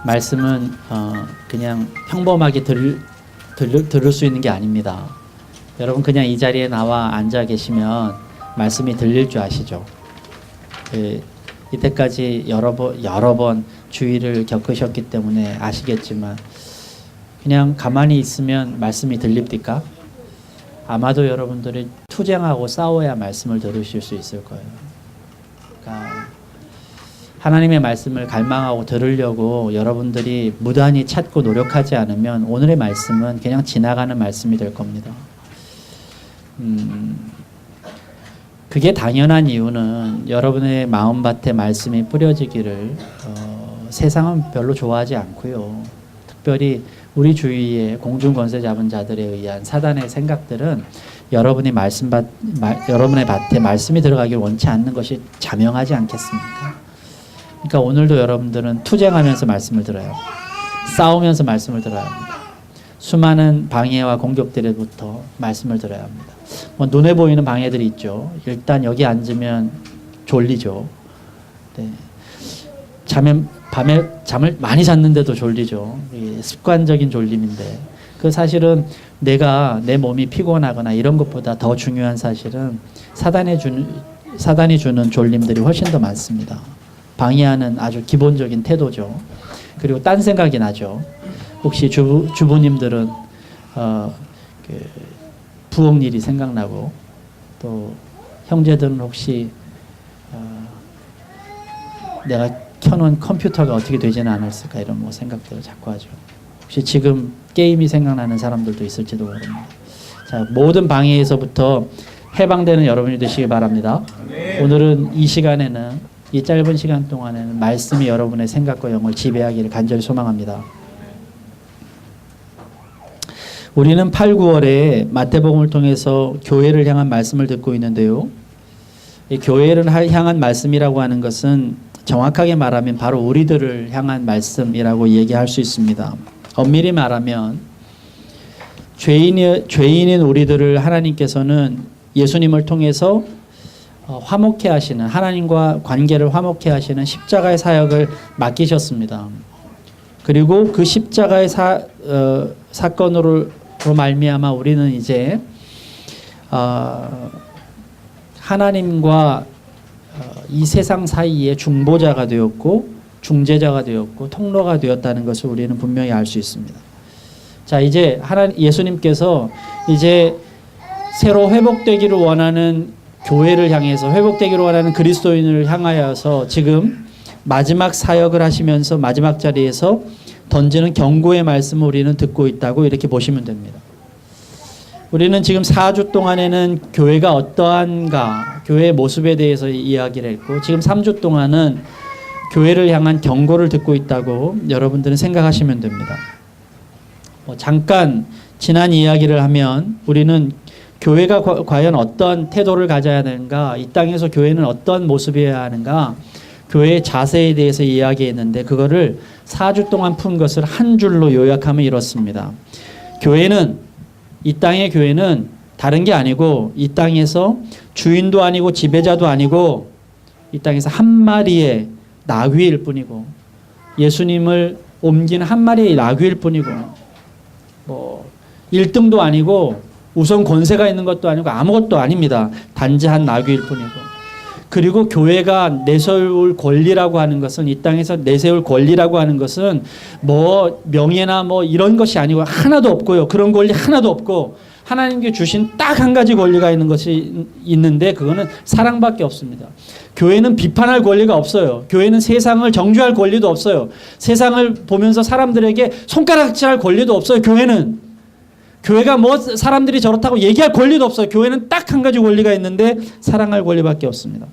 말씀은 그냥 평범하게 들을 수 있는 게 아닙니다. 여러분 그냥 이 자리에 나와 앉아 계시면 말씀이 들릴 줄 아시죠? 이때까지 여러 번 주의를 겪으셨기 때문에 아시겠지만 그냥 가만히 있으면 말씀이 들립니까? 아마도 여러분들이 투쟁하고 싸워야 말씀을 들으실 수 있을 거예요. 그러니까 하나님의 말씀을 갈망하고 들으려고 여러분들이 무단히 찾고 노력하지 않으면 오늘의 말씀은 그냥 지나가는 말씀이 될 겁니다. 그게 당연한 이유는 여러분의 마음밭에 말씀이 뿌려지기를 세상은 별로 좋아하지 않고요. 특별히 우리 주위에 공중권세 잡은 자들에 의한 사단의 생각들은 여러분의 여러분의 밭에 말씀이 들어가길 원치 않는 것이 자명하지 않겠습니까? 그러니까 오늘도 여러분들은 투쟁하면서 말씀을 들어요. 싸우면서 말씀을 들어야 합니다. 수많은 방해와 공격들로부터 말씀을 들어야 합니다. 눈에 보이는 방해들이 있죠. 일단 여기 앉으면 졸리죠. 네. 밤에 잠을 많이 잤는데도 졸리죠. 습관적인 졸림인데 그 사실은 내 몸이 피곤하거나 이런 것보다 더 중요한 사실은 사단이 주는 졸림들이 훨씬 더 많습니다. 방해하는 아주 기본적인 태도죠. 그리고 딴 생각이 나죠. 혹시 주부님들은 부엌 일이 생각나고 또 형제들은 혹시 내가 켜놓은 컴퓨터가 어떻게 되지는 않았을까 이런 생각들을 자꾸 하죠. 혹시 지금 게임이 생각나는 사람들도 있을지도 모릅니다. 자, 모든 방해에서부터 해방되는 여러분이 되시기 바랍니다. 오늘은 이 시간에는 이 짧은 시간 동안에는 말씀이 여러분의 생각과 영을 지배하기를 간절히 소망합니다. 우리는 8, 9월에 마태복음을 통해서 교회를 향한 말씀을 듣고 있는데요. 이 교회를 향한 말씀이라고 하는 것은 정확하게 말하면 바로 우리들을 향한 말씀이라고 얘기할 수 있습니다. 엄밀히 말하면 죄인인 우리들을 하나님께서는 예수님을 통해서 화목해 하시는, 하나님과 관계를 화목해 하시는 십자가의 사역을 맡기셨습니다. 그리고 그 십자가의 사건으로 말미암아 우리는 이제 하나님과 이 세상 사이에 중보자가 되었고 중재자가 되었고 통로가 되었다는 것을 우리는 분명히 알 수 있습니다. 자, 이제 예수님께서 이제 새로 회복되기를 원하는 교회를 향해서, 회복되기를 원하는 그리스도인을 향하여서 지금 마지막 사역을 하시면서 마지막 자리에서 던지는 경고의 말씀을 우리는 듣고 있다고 이렇게 보시면 됩니다. 우리는 지금 4주 동안에는 교회가 어떠한가, 교회의 모습에 대해서 이야기를 했고, 지금 3주 동안은 교회를 향한 경고를 듣고 있다고 여러분들은 생각하시면 됩니다. 잠깐 지난 이야기를 하면 우리는 교회가 과연 어떤 태도를 가져야 하는가, 이 땅에서 교회는 어떤 모습이어야 하는가, 교회의 자세에 대해서 이야기했는데 그거를 4주 동안 푼 것을 한 줄로 요약하면 이렇습니다. 이 땅의 교회는 다른 게 아니고 이 땅에서 주인도 아니고 지배자도 아니고 이 땅에서 한 마리의 나귀일 뿐이고 예수님을 옮긴 한 마리의 나귀일 뿐이고 1등도 아니고 우선 권세가 있는 것도 아니고 아무것도 아닙니다. 단지 한 나귀일 뿐이고, 그리고 교회가 내세울 권리라고 하는 것은, 이 땅에서 내세울 권리라고 하는 것은 명예나 이런 것이 아니고 하나도 없고요. 그런 권리 하나도 없고 하나님께 주신 딱 한 가지 권리가 있는 것이 있는데 그거는 사랑밖에 없습니다. 교회는 비판할 권리가 없어요. 교회는 세상을 정죄할 권리도 없어요. 세상을 보면서 사람들에게 손가락질할 권리도 없어요. 교회가 사람들이 저렇다고 얘기할 권리도 없어요. 교회는 딱 한 가지 권리가 있는데 사랑할 권리밖에 없습니다.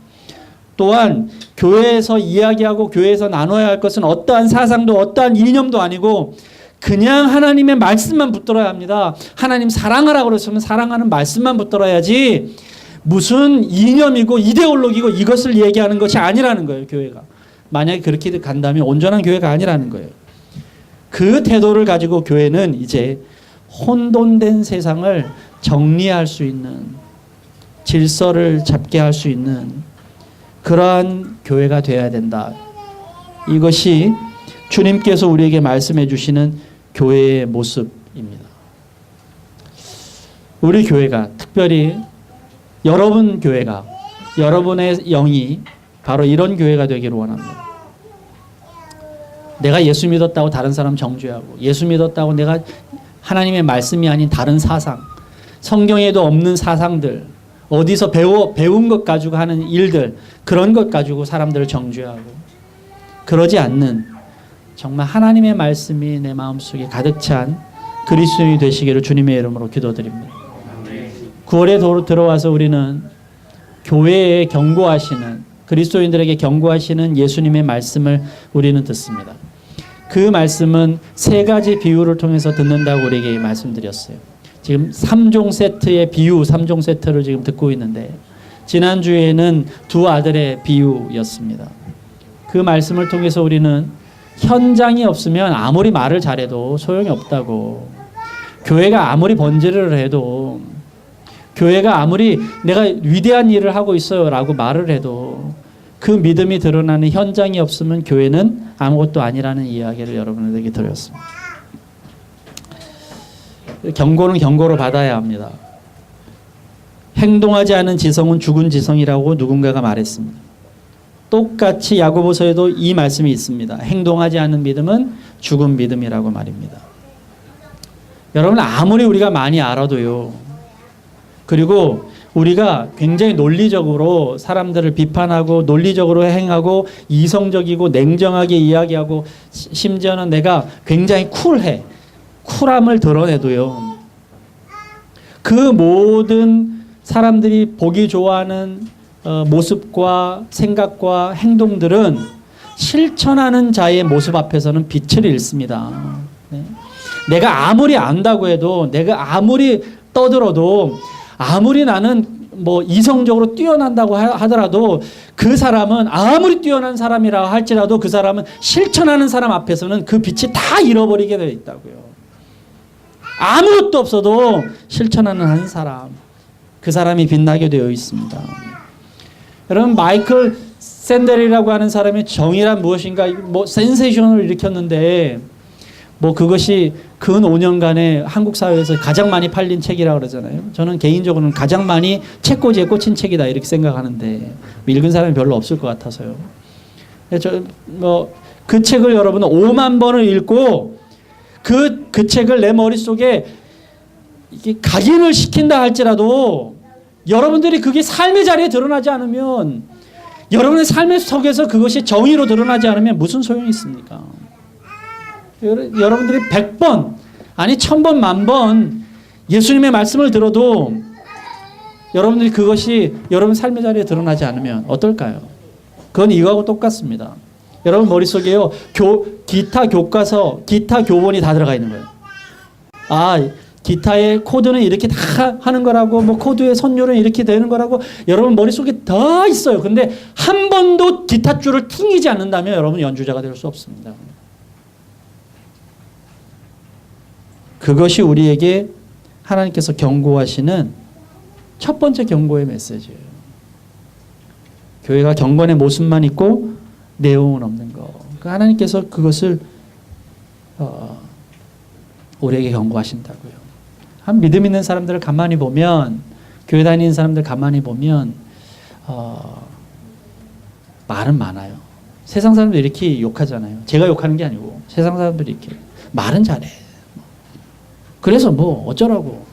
또한 교회에서 이야기하고 교회에서 나눠야 할 것은 어떠한 사상도 어떠한 이념도 아니고 그냥 하나님의 말씀만 붙들어야 합니다. 하나님 사랑하라고 그랬으면 사랑하는 말씀만 붙들어야지 무슨 이념이고 이데올로기고 이것을 얘기하는 것이 아니라는 거예요. 교회가. 만약에 그렇게 간다면 온전한 교회가 아니라는 거예요. 그 태도를 가지고 교회는 이제 혼돈된 세상을 정리할 수 있는, 질서를 잡게 할 수 있는 그러한 교회가 되어야 된다. 이것이 주님께서 우리에게 말씀해 주시는 교회의 모습입니다. 우리 교회가 특별히 여러분 교회가 여러분의 영이 바로 이런 교회가 되기를 원합니다. 내가 예수 믿었다고 다른 사람 정죄하고 예수 믿었다고 내가 하나님의 말씀이 아닌 다른 사상, 성경에도 없는 사상들, 어디서 배운 것 가지고 하는 일들, 그런 것 가지고 사람들을 정죄하고 그러지 않는 정말 하나님의 말씀이 내 마음속에 가득 찬 그리스도인이 되시기를 주님의 이름으로 기도드립니다. 9월에 들어와서 우리는 교회에 경고하시는, 그리스도인들에게 경고하시는 예수님의 말씀을 우리는 듣습니다. 그 말씀은 세 가지 비유를 통해서 듣는다고 우리에게 말씀드렸어요. 지금 3종 세트의 비유, 3종 세트를 지금 듣고 있는데 지난주에는 두 아들의 비유였습니다. 그 말씀을 통해서 우리는 현장이 없으면 아무리 말을 잘해도 소용이 없다고, 교회가 아무리 번제를 해도, 교회가 아무리 내가 위대한 일을 하고 있어요 라고 말을 해도 그 믿음이 드러나는 현장이 없으면 교회는 아무것도 아니라는 이야기를 여러분에게 드렸습니다. 경고는 경고로 받아야 합니다. 행동하지 않은 지성은 죽은 지성이라고 누군가가 말했습니다. 똑같이 야고보서에도 이 말씀이 있습니다. 행동하지 않는 믿음은 죽은 믿음이라고 말입니다. 여러분, 아무리 우리가 많이 알아도요, 그리고 우리가 굉장히 논리적으로 사람들을 비판하고 논리적으로 행하고 이성적이고 냉정하게 이야기하고 심지어는 내가 굉장히 쿨함을 드러내도요, 그 모든 사람들이 보기 좋아하는 모습과 생각과 행동들은 실천하는 자의 모습 앞에서는 빛을 잃습니다. 내가 아무리 안다고 해도, 내가 아무리 떠들어도, 아무리 나는 뭐 이성적으로 뛰어난다고 하더라도 그 사람은 아무리 뛰어난 사람이라 할지라도 그 사람은 실천하는 사람 앞에서는 그 빛이 다 잃어버리게 되어 있다고요. 아무것도 없어도 실천하는 한 사람, 그 사람이 빛나게 되어 있습니다. 여러분, 마이클 샌델이라고 하는 사람이 정의란 무엇인가 뭐 센세이션을 일으켰는데, 뭐 그것이 근 5년간에 한국 사회에서 가장 많이 팔린 책이라고 그러잖아요. 저는 개인적으로는 가장 많이 책꽂이에 꽂힌 책이다 이렇게 생각하는데, 읽은 사람이 별로 없을 것 같아서요. 그 책을 여러분은 5만 번을 읽고 그 책을 내 머릿속에 이게 각인을 시킨다 할지라도 여러분들이 그게 삶의 자리에 드러나지 않으면, 여러분의 삶의 속에서 그것이 정의로 드러나지 않으면 무슨 소용이 있습니까? 여러분들이 100번 아니 1000번 만번 예수님의 말씀을 들어도 여러분들이 그것이 여러분 삶의 자리에 드러나지 않으면 어떨까요? 그건 이거하고 똑같습니다. 여러분 머릿속에요, 기타 교과서, 기타 교본이 다 들어가 있는 거예요. 아, 기타의 코드는 이렇게 다 하는 거라고, 뭐 코드의 선율은 이렇게 되는 거라고 여러분 머릿속에 다 있어요. 근데 한 번도 기타 줄을 튕기지 않는다면 여러분 연주자가 될 수 없습니다. 그것이 우리에게 하나님께서 경고하시는 첫 번째 경고의 메시지예요. 교회가 경건의 모습만 있고 내용은 없는 거. 하나님께서 그것을 우리에게 경고하신다고요. 한 믿음 있는 사람들을 가만히 보면, 교회 다니는 사람들 가만히 보면 말은 많아요. 세상 사람들 이렇게 욕하잖아요. 제가 욕하는 게 아니고 세상 사람들이 이렇게 말은 잘해. 그래서 뭐 어쩌라고,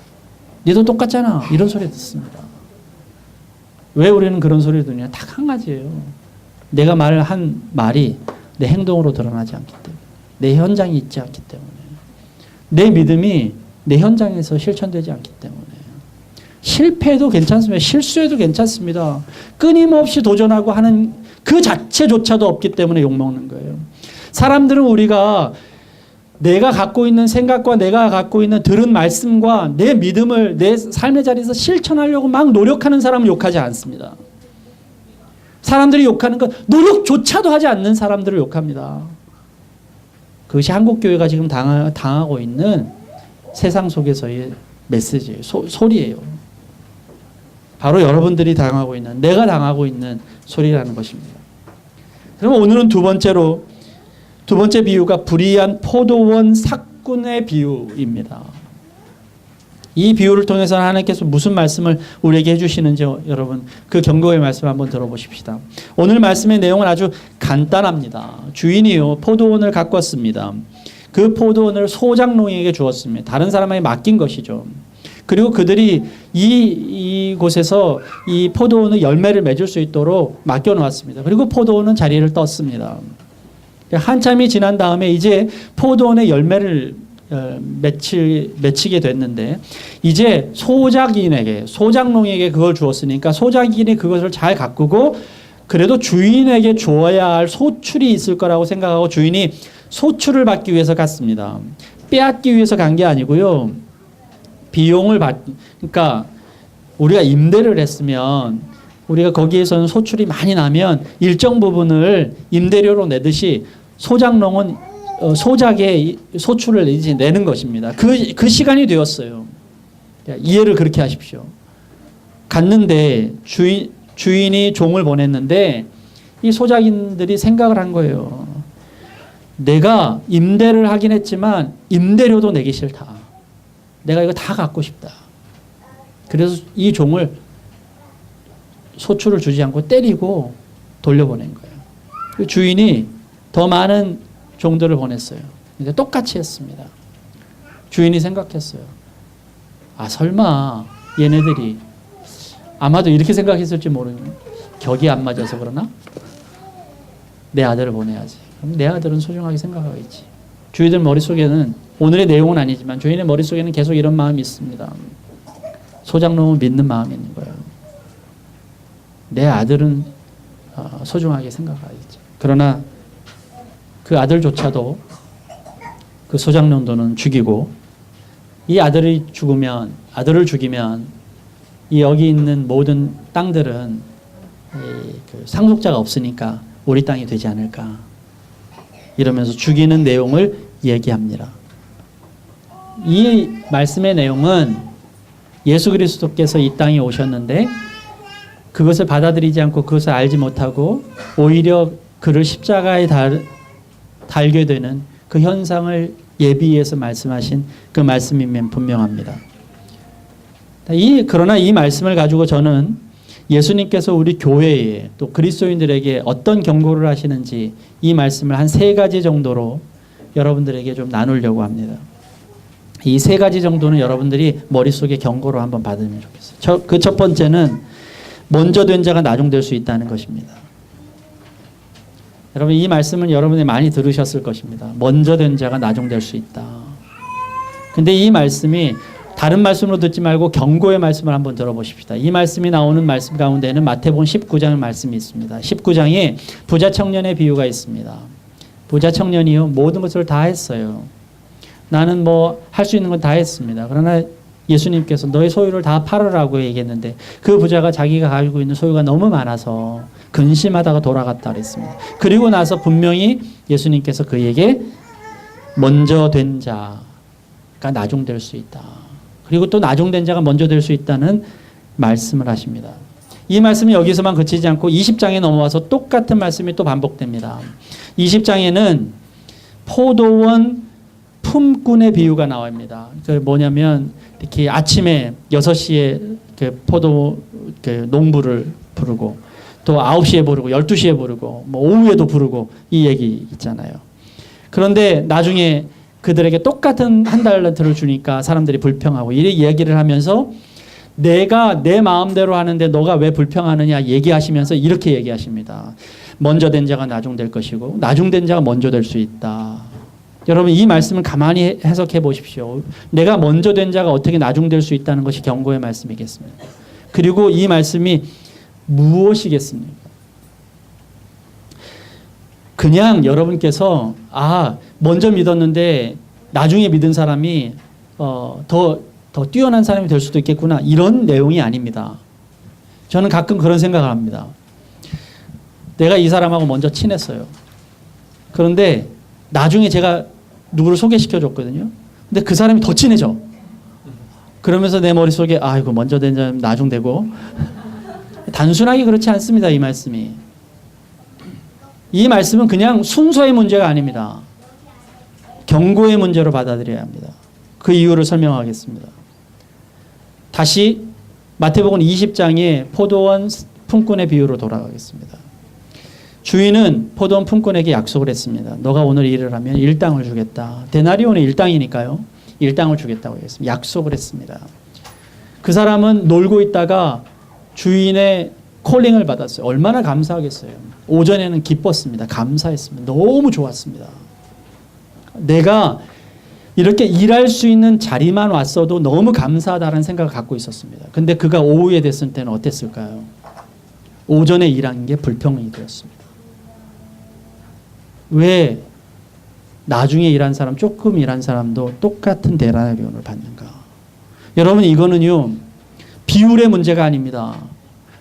니도 똑같잖아, 이런 소리 듣습니다. 왜 우리는 그런 소리를 듣냐? 딱 한 가지예요. 내가 한 말이 내 행동으로 드러나지 않기 때문에, 내 현장이 있지 않기 때문에, 내 믿음이 내 현장에서 실천되지 않기 때문에. 실패해도 괜찮습니다. 실수해도 괜찮습니다. 끊임없이 도전하고 하는 그 자체조차도 없기 때문에 욕먹는 거예요. 사람들은 우리가 내가 갖고 있는 생각과 내가 갖고 있는 들은 말씀과 내 믿음을 내 삶의 자리에서 실천하려고 막 노력하는 사람은 욕하지 않습니다. 사람들이 욕하는 건 노력조차도 하지 않는 사람들을 욕합니다. 그것이 한국교회가 지금 당하고 있는 세상 속에서의 메시지예요. 소리예요. 바로 여러분들이 당하고 있는, 내가 당하고 있는 소리라는 것입니다. 그럼 오늘은 두 두 번째 비유가 불의한 포도원 삭군의 비유입니다. 이 비유를 통해서 하나님께서 무슨 말씀을 우리에게 해주시는지 여러분 그 경고의 말씀을 한번 들어보십시다. 오늘 말씀의 내용은 아주 간단합니다. 주인이요 포도원을 가꿨습니다. 그 포도원을 소작농에게 주었습니다. 다른 사람에게 맡긴 것이죠. 그리고 그들이 이곳에서 이 포도원의 열매를 맺을 수 있도록 맡겨놓았습니다. 그리고 포도원은 자리를 떴습니다. 한참이 지난 다음에 이제 포도원의 열매를 맺히게 됐는데 이제 소작농에게 그걸 주었으니까 소작인이 그것을 잘 가꾸고 그래도 주인에게 주어야 할 소출이 있을 거라고 생각하고 주인이 소출을 받기 위해서 갔습니다. 빼앗기 위해서 간 게 아니고요. 그러니까 우리가 임대를 했으면 우리가 거기에서는 소출이 많이 나면 일정 부분을 임대료로 내듯이 소작농은 소작의 소출을 이제 내는 것입니다. 그 시간이 되었어요. 이해를 그렇게 하십시오. 갔는데 주인이 종을 보냈는데 이 소작인들이 생각을 한 거예요. 내가 임대를 하긴 했지만 임대료도 내기 싫다. 내가 이거 다 갖고 싶다. 그래서 이 종을 소출을 주지 않고 때리고 돌려보낸 거예요. 그 주인이 더 많은 종들을 보냈어요. 근데 똑같이 했습니다. 주인이 생각했어요. 아 설마 얘네들이 아마도 이렇게 생각했을지 모르겠네. 격이 안 맞아서 그러나? 내 아들을 보내야지. 그럼 내 아들은 소중하게 생각하겠지. 주인들 머릿속에는 오늘의 내용은 아니지만 주인의 머릿속에는 계속 이런 마음이 있습니다. 소작농을 믿는 마음이 있는 거예요. 내 아들은 소중하게 생각하겠지. 그러나 그 아들조차도 그 소작농도는 죽이고 이 아들을 죽이면 이 여기 있는 모든 땅들은 그 상속자가 없으니까 우리 땅이 되지 않을까 이러면서 죽이는 내용을 얘기합니다. 이 말씀의 내용은 예수 그리스도께서 이 땅에 오셨는데 그것을 받아들이지 않고 그것을 알지 못하고 오히려 그를 십자가에 달게 되는 그 현상을 예비해서 말씀하신 그 말씀이면 분명합니다. 그러나 이 말씀을 가지고 저는 예수님께서 우리 교회에 또 그리스도인들에게 어떤 경고를 하시는지 이 말씀을 한 3가지 정도로 여러분들에게 좀 나누려고 합니다. 이 3가지 정도는 여러분들이 머릿속에 경고로 한번 받으면 좋겠어요. 그 첫 번째는 먼저 된 자가 나중될 수 있다는 것입니다. 여러분 이 말씀은 여러분이 많이 들으셨을 것입니다. 먼저 된 자가 나중될 수 있다. 근데 이 말씀이 다른 말씀으로 듣지 말고 경고의 말씀을 한번 들어보십시다. 이 말씀이 나오는 말씀 가운데는 마태복음 19장 말씀이 있습니다. 19장에 부자 청년의 비유가 있습니다. 부자 청년이요 모든 것을 다 했어요. 나는 뭐 할 수 있는 건 다 했습니다. 그러나 예수님께서 너의 소유를 다 팔으라고 얘기했는데 그 부자가 자기가 가지고 있는 소유가 너무 많아서 근심하다가 돌아갔다 그랬습니다. 그리고 나서 분명히 예수님께서 그에게 먼저 된 자가 나중될 수 있다. 그리고 또 나중된 자가 먼저 될 수 있다는 말씀을 하십니다. 이 말씀이 여기서만 그치지 않고 20장에 넘어와서 똑같은 말씀이 또 반복됩니다. 20장에는 포도원 품꾼의 비유가 나옵니다. 그 뭐냐면 이렇게 아침에 6시에 그 농부를 부르고 또 9시에 부르고 12시에 부르고 뭐 오후에도 부르고 이 얘기 있잖아요. 그런데 나중에 그들에게 똑같은 한 달란트를 주니까 사람들이 불평하고 이 얘기를 하면서 내가 내 마음대로 하는데 너가 왜 불평하느냐 얘기하시면서 이렇게 얘기하십니다. 먼저 된 자가 나중될 것이고 나중된 자가 먼저 될 수 있다. 여러분 이 말씀을 가만히 해석해 보십시오. 내가 먼저 된 자가 어떻게 나중될 수 있다는 것이 경고의 말씀이겠습니까? 그리고 이 말씀이 무엇이겠습니까? 그냥 여러분께서 먼저 믿었는데 나중에 믿은 사람이 더 뛰어난 사람이 될 수도 있겠구나 이런 내용이 아닙니다. 저는 가끔 그런 생각을 합니다. 내가 이 사람하고 먼저 친했어요. 그런데 나중에 제가 누구를 소개시켜줬거든요. 근데 그 사람이 더 친해져. 그러면서 내 머릿속에 이거 먼저 된 사람 나중되고 단순하게 그렇지 않습니다. 이 말씀이. 이 말씀은 그냥 순서의 문제가 아닙니다. 경고의 문제로 받아들여야 합니다. 그 이유를 설명하겠습니다. 다시 마태복음 20장의 포도원 품꾼의 비유로 돌아가겠습니다. 주인은 포도원 품꾼에게 약속을 했습니다. 너가 오늘 일을 하면 일당을 주겠다. 데나리온은 일당이니까요. 일당을 주겠다고 했습니다. 약속을 했습니다. 그 사람은 놀고 있다가 주인의 콜링을 받았어요. 얼마나 감사하겠어요. 오전에는 기뻤습니다. 감사했습니다. 너무 좋았습니다. 내가 이렇게 일할 수 있는 자리만 왔어도 너무 감사하다는 생각을 갖고 있었습니다. 근데 그가 오후에 됐을 때는 어땠을까요? 오전에 일한 게 불평이 되었습니다. 왜 나중에 일한 사람, 조금 일한 사람도 똑같은 데나리온을 받는가? 여러분, 이거는요, 비율의 문제가 아닙니다.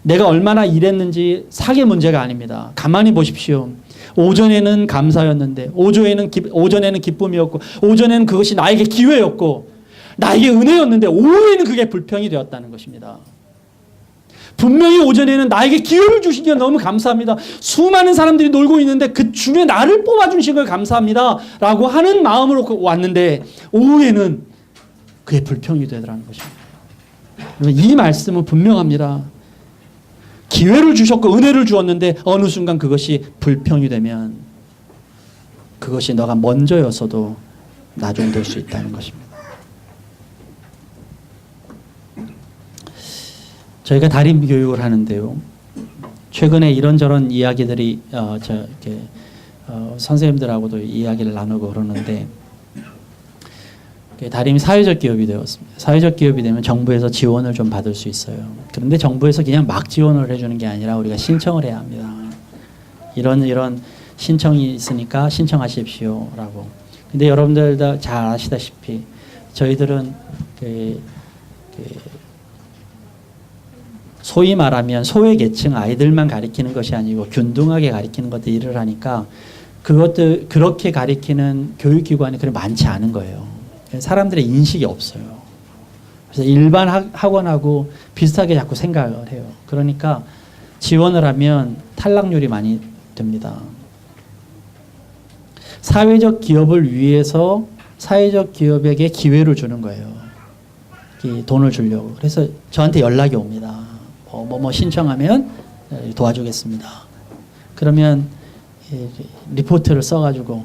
내가 얼마나 일했는지 사의 문제가 아닙니다. 가만히 보십시오. 오전에는 감사였는데, 오전에는 기쁨이었고, 오전에는 그것이 나에게 기회였고, 나에게 은혜였는데, 오후에는 그게 불평이 되었다는 것입니다. 분명히 오전에는 나에게 기회를 주신 게 너무 감사합니다. 수많은 사람들이 놀고 있는데 그 중에 나를 뽑아주신 걸 감사합니다. 라고 하는 마음으로 왔는데 오후에는 그게 불평이 되더라는 것입니다. 이 말씀은 분명합니다. 기회를 주셨고 은혜를 주었는데 어느 순간 그것이 불평이 되면 그것이 너가 먼저였어도 나중에 될 수 있다는 것입니다. 저희가 달인 교육을 하는데요. 최근에 이런저런 이야기들이 선생님들하고도 이야기를 나누고 그러는데 달인이 사회적 기업이 되었습니다. 사회적 기업이 되면 정부에서 지원을 좀 받을 수 있어요. 그런데 정부에서 그냥 막 지원을 해주는 게 아니라 우리가 신청을 해야 합니다. 이런 신청이 있으니까 신청하십시오라고. 근데 여러분들 다 잘 아시다시피 저희들은 소위 말하면 소외계층 아이들만 가리키는 것이 아니고 균등하게 가리키는 것들 일을 하니까 그것들 그렇게 가리키는 교육기관이 그렇게 많지 않은 거예요. 사람들의 인식이 없어요. 그래서 일반 학원하고 비슷하게 자꾸 생각을 해요. 그러니까 지원을 하면 탈락률이 많이 됩니다. 사회적 기업을 위해서 사회적 기업에게 기회를 주는 거예요. 돈을 주려고. 그래서 저한테 연락이 옵니다. 뭐 신청하면 도와주겠습니다. 그러면 리포트를 써가지고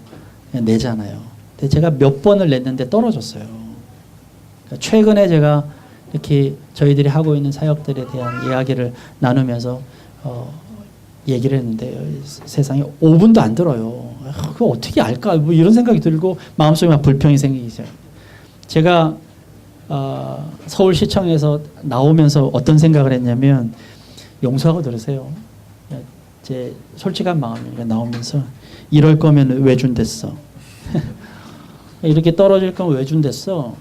내잖아요. 근데 제가 몇 번을 냈는데 떨어졌어요. 그러니까 최근에 제가 이렇게 저희들이 하고 있는 사역들에 대한 이야기를 나누면서 얘기를 했는데 세상에 5분도 안 들어요. 그거 어떻게 알까? 뭐 이런 생각이 들고 마음속에 막 불평이 생기기 시작해요. 제가 서울시청에서 나오면서 어떤 생각을 했냐면 용서하고 들으세요. 제 솔직한 마음이니까 나오면서 이럴 거면 왜 준댔어? 이렇게 떨어질 거면 왜 준댔어?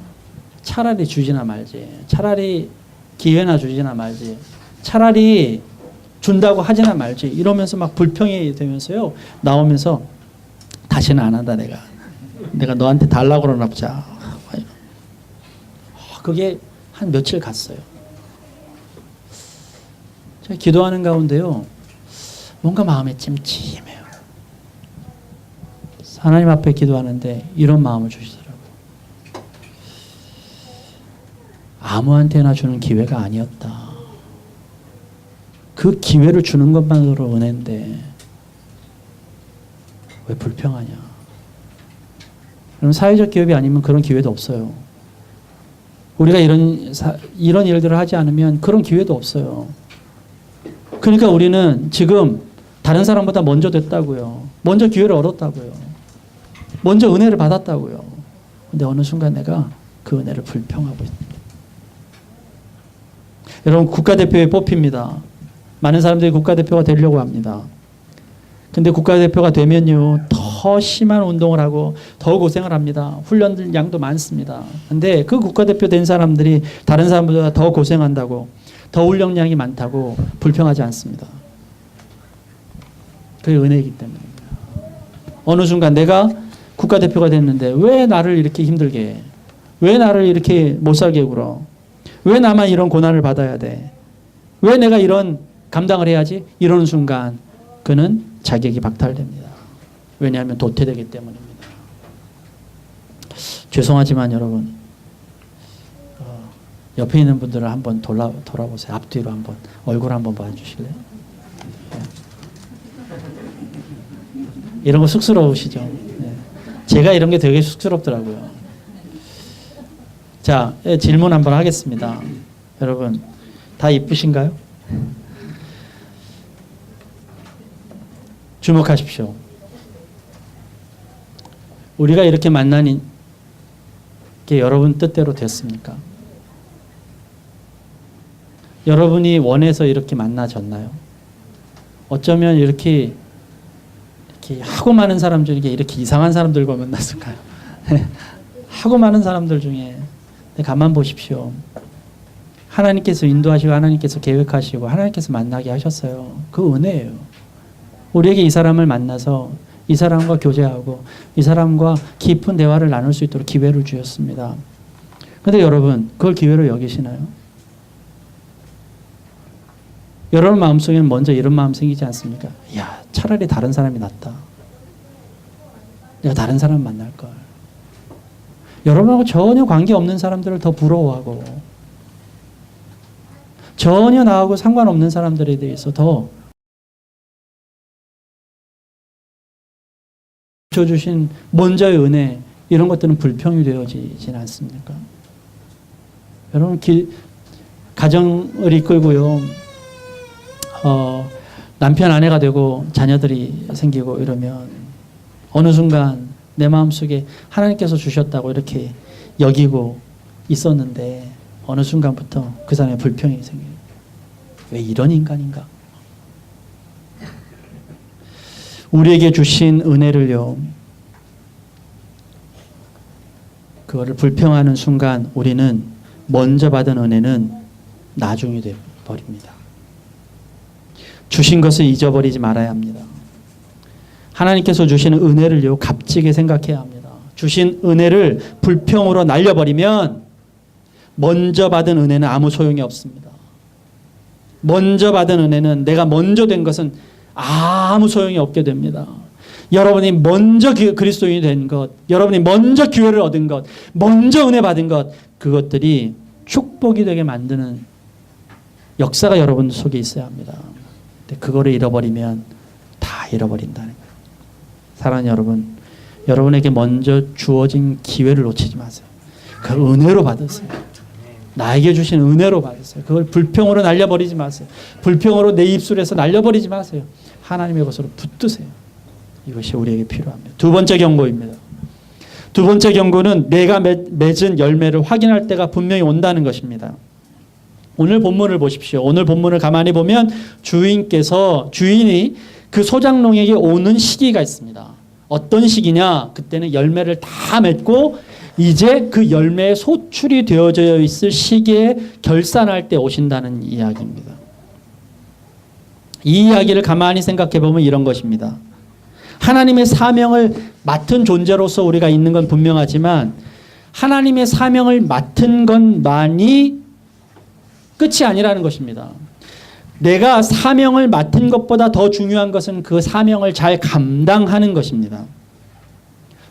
차라리 주지나 말지. 차라리 기회나 주지나 말지. 차라리 준다고 하지나 말지. 이러면서 막 불평이 되면서요. 나오면서 다시는 안 한다 내가 너한테 달라고 그러나 보자. 그게 한 며칠 갔어요. 제가 기도하는 가운데요. 뭔가 마음에 찜찜해요. 하나님 앞에 기도하는데 이런 마음을 주시더라고요. 아무한테나 주는 기회가 아니었다. 그 기회를 주는 것만으로 은혜인데 왜 불평하냐. 그럼 사회적 기업이 아니면 그런 기회도 없어요. 우리가 이런 일들을 하지 않으면 그런 기회도 없어요. 그러니까 우리는 지금 다른 사람보다 먼저 됐다고요. 먼저 기회를 얻었다고요. 먼저 은혜를 받았다고요. 근데 어느 순간 내가 그 은혜를 불평하고 있습니다. 여러분 국가대표에 뽑힙니다. 많은 사람들이 국가대표가 되려고 합니다. 근데 국가대표가 되면요 더 심한 운동을 하고 더 고생을 합니다. 훈련 양도 많습니다. 근데 그 국가대표 된 사람들이 다른 사람보다 더 고생한다고 더 훈련량이 많다고 불평하지 않습니다. 그게 은혜이기 때문입니다. 어느 순간 내가 국가대표가 됐는데 왜 나를 이렇게 힘들게 해? 왜 나를 이렇게 못살게 굴어? 왜 나만 이런 고난을 받아야 돼? 왜 내가 이런 감당을 해야지? 이러는 순간 그는 자격이 박탈됩니다. 왜냐하면 도태되기 때문입니다. 죄송하지만 여러분, 옆에 있는 분들을 한번 돌아보세요. 앞뒤로 한번 얼굴 한번 봐주실래요? 이런 거 쑥스러우시죠? 네. 제가 이런 게 되게 쑥스럽더라고요. 자, 질문 한번 하겠습니다. 여러분, 다 이쁘신가요? 주목하십시오. 우리가 이렇게 만난 게 여러분 뜻대로 됐습니까? 여러분이 원해서 이렇게 만나졌나요? 어쩌면 이렇게 하고 많은 사람 중에 이렇게 이상한 사람들과 만났을까요? 하고 많은 사람들 중에 가만 보십시오. 하나님께서 인도하시고 하나님께서 계획하시고 하나님께서 만나게 하셨어요. 그 은혜예요. 우리에게 이 사람을 만나서 이 사람과 교제하고 이 사람과 깊은 대화를 나눌 수 있도록 기회를 주셨습니다. 그런데 여러분, 그걸 기회로 여기시나요? 여러분 마음속에는 먼저 이런 마음 생기지 않습니까? 야, 차라리 다른 사람이 낫다. 내가 다른 사람 만날 걸. 여러분하고 전혀 관계없는 사람들을 더 부러워하고 전혀 나하고 상관없는 사람들에 대해서 더 주신 먼저의 은혜, 이런 것들은 불평이 되어지진 않습니까? 여러분, 가정을 이끌고요, 남편 아내가 되고 자녀들이 생기고 이러면 어느 순간 내 마음속에 하나님께서 주셨다고 이렇게 여기고 있었는데 어느 순간부터 그 사람의 불평이 생겨요. 왜 이런 인간인가? 우리에게 주신 은혜를요, 그거를 불평하는 순간 우리는 먼저 받은 은혜는 나중이 되어버립니다. 주신 것을 잊어버리지 말아야 합니다. 하나님께서 주시는 은혜를요, 값지게 생각해야 합니다. 주신 은혜를 불평으로 날려버리면 먼저 받은 은혜는 아무 소용이 없습니다. 먼저 받은 은혜는, 내가 먼저 된 것은 아무 소용이 없게 됩니다. 여러분이 먼저 그리스도인이 된 것, 여러분이 먼저 기회를 얻은 것, 먼저 은혜 받은 것, 그것들이 축복이 되게 만드는 역사가 여러분 속에 있어야 합니다. 근데 그거를 잃어버리면 다 잃어버린다는 거예요. 사랑하는 여러분, 여러분에게 먼저 주어진 기회를 놓치지 마세요. 그 은혜로 받으세요. 나에게 주신 은혜로 받으세요. 그걸 불평으로 날려버리지 마세요. 불평으로 내 입술에서 날려버리지 마세요. 하나님의 것으로 붙드세요. 이것이 우리에게 필요합니다. 두 번째 경고입니다. 두 번째 경고는 내가 맺은 열매를 확인할 때가 분명히 온다는 것입니다. 오늘 본문을 보십시오. 오늘 본문을 가만히 보면 주인이 그 소작농에게 오는 시기가 있습니다. 어떤 시기냐? 그때는 열매를 다 맺고 이제 그 열매의 소출이 되어져 있을 시기에 결산할 때 오신다는 이야기입니다. 이 이야기를 가만히 생각해 보면 이런 것입니다. 하나님의 사명을 맡은 존재로서 우리가 있는 건 분명하지만 하나님의 사명을 맡은 것만이 끝이 아니라는 것입니다. 내가 사명을 맡은 것보다 더 중요한 것은 그 사명을 잘 감당하는 것입니다.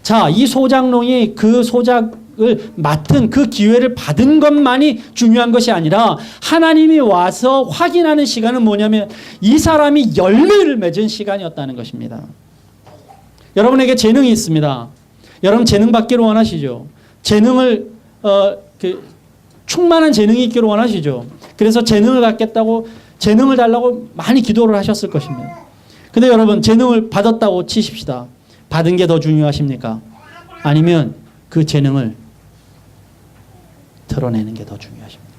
자, 이 소작농이 그 소작을 맡은 그 기회를 받은 것만이 중요한 것이 아니라 하나님이 와서 확인하는 시간은 뭐냐면 이 사람이 열매를 맺은 시간이었다는 것입니다. 여러분에게 재능이 있습니다. 여러분 재능 받기를 원하시죠? 재능을 충만한 재능이 있기를 원하시죠? 그래서 재능을 갖겠다고 재능을 달라고 많이 기도를 하셨을 것입니다. 근데 여러분 재능을 받았다고 치십시다. 받은 게 더 중요하십니까? 아니면 그 재능을 드러내는 게 더 중요하십니까?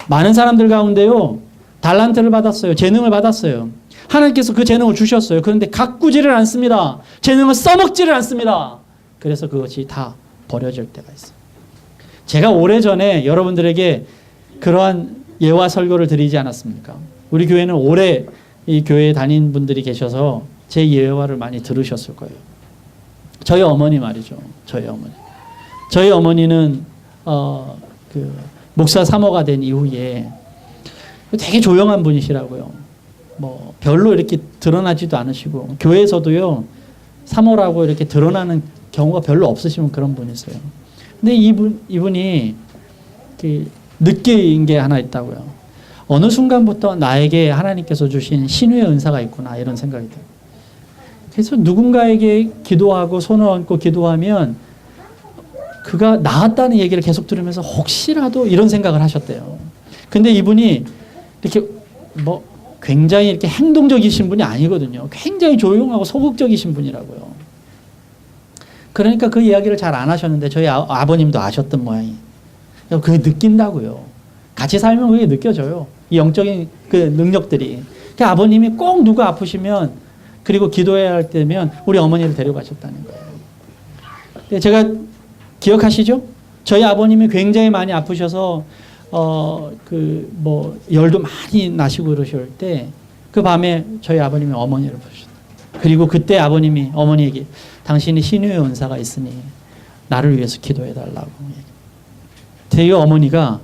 많은 사람들 가운데요, 달란트를 받았어요. 재능을 받았어요. 하나님께서 그 재능을 주셨어요. 그런데 가꾸지를 않습니다. 재능을 써먹지를 않습니다. 그래서 그것이 다 버려질 때가 있어요. 제가 오래전에 여러분들에게 그러한 예화 설교를 드리지 않았습니까? 우리 교회는 오래 이 교회에 다닌 분들이 계셔서 제 예화를 많이 들으셨을 거예요. 저희 어머니 말이죠. 저희 어머니는 목사 사모가 된 이후에 되게 조용한 분이시라고요. 뭐 별로 이렇게 드러나지도 않으시고 교회에서도요 사모라고 이렇게 드러나는 경우가 별로 없으시면 그런 분이세요. 근데 이분이 느낀 게 하나 있다고요. 어느 순간부터 나에게 하나님께서 주신 신유의 은사가 있구나 이런 생각이 들어요. 그래서 누군가에게 기도하고 손을 얹고 기도하면 그가 나았다는 얘기를 계속 들으면서 혹시라도 이런 생각을 하셨대요. 근데 이분이 이렇게 뭐 굉장히 이렇게 행동적이신 분이 아니거든요. 굉장히 조용하고 소극적이신 분이라고요. 그러니까 그 이야기를 잘 안 하셨는데 저희 아버님도 아셨던 모양이에요. 그게 느낀다고요. 같이 살면 그게 느껴져요. 이 영적인 그 능력들이. 그러니까 아버님이 꼭 누가 아프시면 그리고 기도해야 할 때면 우리 어머니를 데려가셨다는 거예요. 제가 기억하시죠? 저희 아버님이 굉장히 많이 아프셔서 열도 많이 나시고 그러실 때 그 밤에 저희 아버님이 어머니를 보셨다. 그리고 그때 아버님이 어머니에게 당신이 신유의 은사가 있으니 나를 위해서 기도해 달라고. 저희 어머니가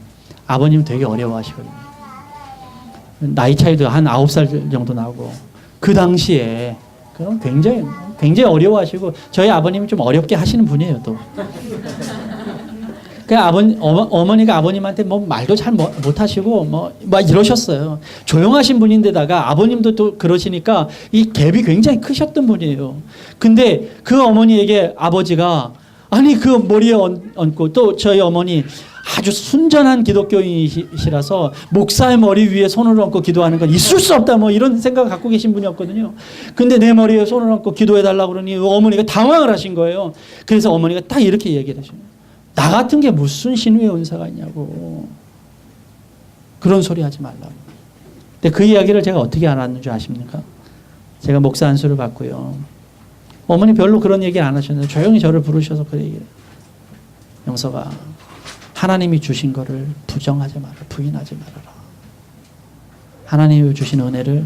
아버님 되게 어려워하시거든요. 나이 차이도 한 9살 정도 나고 그 당시에 그럼 굉장히 어려워하시고 저희 아버님이 좀 어렵게 하시는 분이에요 또. 그 어머니가 아버님한테 뭐 말도 잘 못하시고 막 이러셨어요. 조용하신 분인데다가 아버님도 또 그러시니까 이 갭이 굉장히 크셨던 분이에요. 근데 그 어머니에게 아버지가 아니 그 머리에 얹고 또 저희 어머니 아주 순전한 기독교인이시라서 목사의 머리 위에 손을 얹고 기도하는 건 있을 수 없다 뭐 이런 생각을 갖고 계신 분이었거든요. 근데 내 머리에 손을 얹고 기도해 달라고 그러니 어머니가 당황을 하신 거예요. 그래서 어머니가 딱 이렇게 얘기를 하시는 거예요. 나 같은 게 무슨 신유의 은사가 있냐고. 그런 소리 하지 말라고. 근데 그 이야기를 제가 어떻게 알았는 줄 아십니까? 제가 목사 안수를 받고요. 어머니 별로 그런 얘기 안 하셨는데 조용히 저를 부르셔서 그 얘기를. 영서가 하나님이 주신 거를 부정하지 마라. 부인하지 말아라. 하나님이 주신 은혜를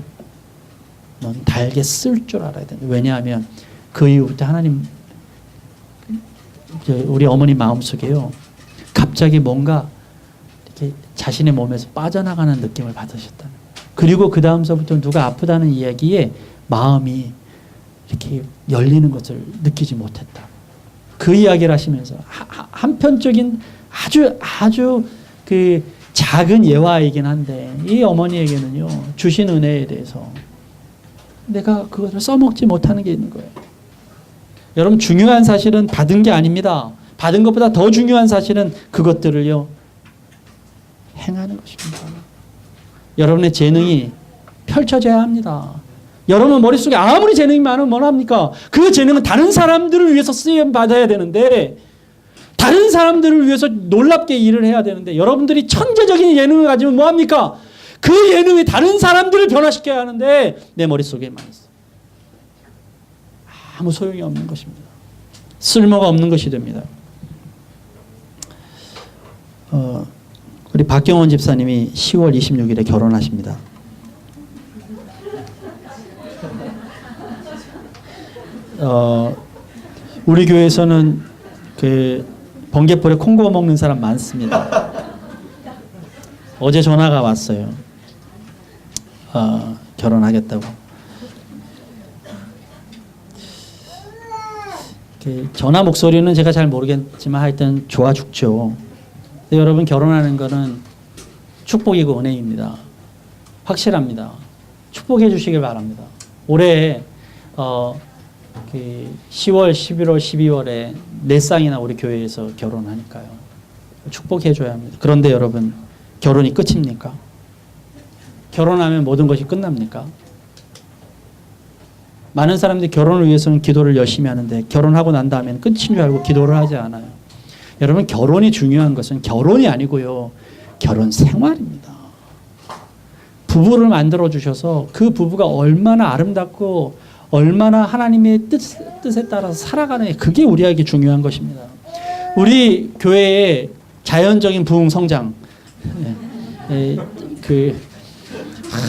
넌 달게 쓸 줄 알아야 된다. 왜냐하면 그 이후부터 하나님 우리 어머니 마음속에요. 갑자기 뭔가 이렇게 자신의 몸에서 빠져나가는 느낌을 받으셨다는 거예요. 그리고 그 다음서부터 누가 아프다는 이야기에 마음이 이렇게 열리는 것을 느끼지 못했다. 그 이야기를 하시면서 한편적인 아주 그 작은 예화이긴 한데 이 어머니에게는요 주신 은혜에 대해서 내가 그것을 써먹지 못하는 게 있는 거예요. 여러분 중요한 사실은 받은 게 아닙니다. 받은 것보다 더 중요한 사실은 그것들을요 행하는 것입니다. 여러분의 재능이 펼쳐져야 합니다. 여러분 머릿속에 아무리 재능이 많으면 뭐합니까? 그 재능은 다른 사람들을 위해서 쓰임 받아야 되는데 다른 사람들을 위해서 놀랍게 일을 해야 되는데 여러분들이 천재적인 예능을 가지면 뭐합니까? 그 예능이 다른 사람들을 변화시켜야 하는데 내 머릿속에만 있어. 아무 소용이 없는 것입니다. 쓸모가 없는 것이 됩니다. 우리 박경원 집사님이 10월 26일에 결혼하십니다. 우리 교회에서는 그 번개불에 콩고 먹는 사람 많습니다. 어제 전화가 왔어요. 결혼하겠다고. 전화 목소리는 제가 잘 모르겠지만 하여튼 좋아 죽죠. 여러분 결혼하는 거는 축복이고 은혜입니다. 확실합니다. 축복해 주시길 바랍니다. 올해 10월, 11월, 12월에 4쌍이나 우리 교회에서 결혼하니까요. 축복해 줘야 합니다. 그런데 여러분 결혼이 끝입니까? 결혼하면 모든 것이 끝납니까? 많은 사람들이 결혼을 위해서는 기도를 열심히 하는데 결혼하고 난 다음에는 끝인 줄 알고 기도를 하지 않아요. 여러분 결혼이 중요한 것은 결혼이 아니고요. 결혼 생활입니다. 부부를 만들어 주셔서 그 부부가 얼마나 아름답고 얼마나 하나님의 뜻에 따라서 살아가는 그게 우리에게 중요한 것입니다. 우리 교회의 자연적인 부흥 성장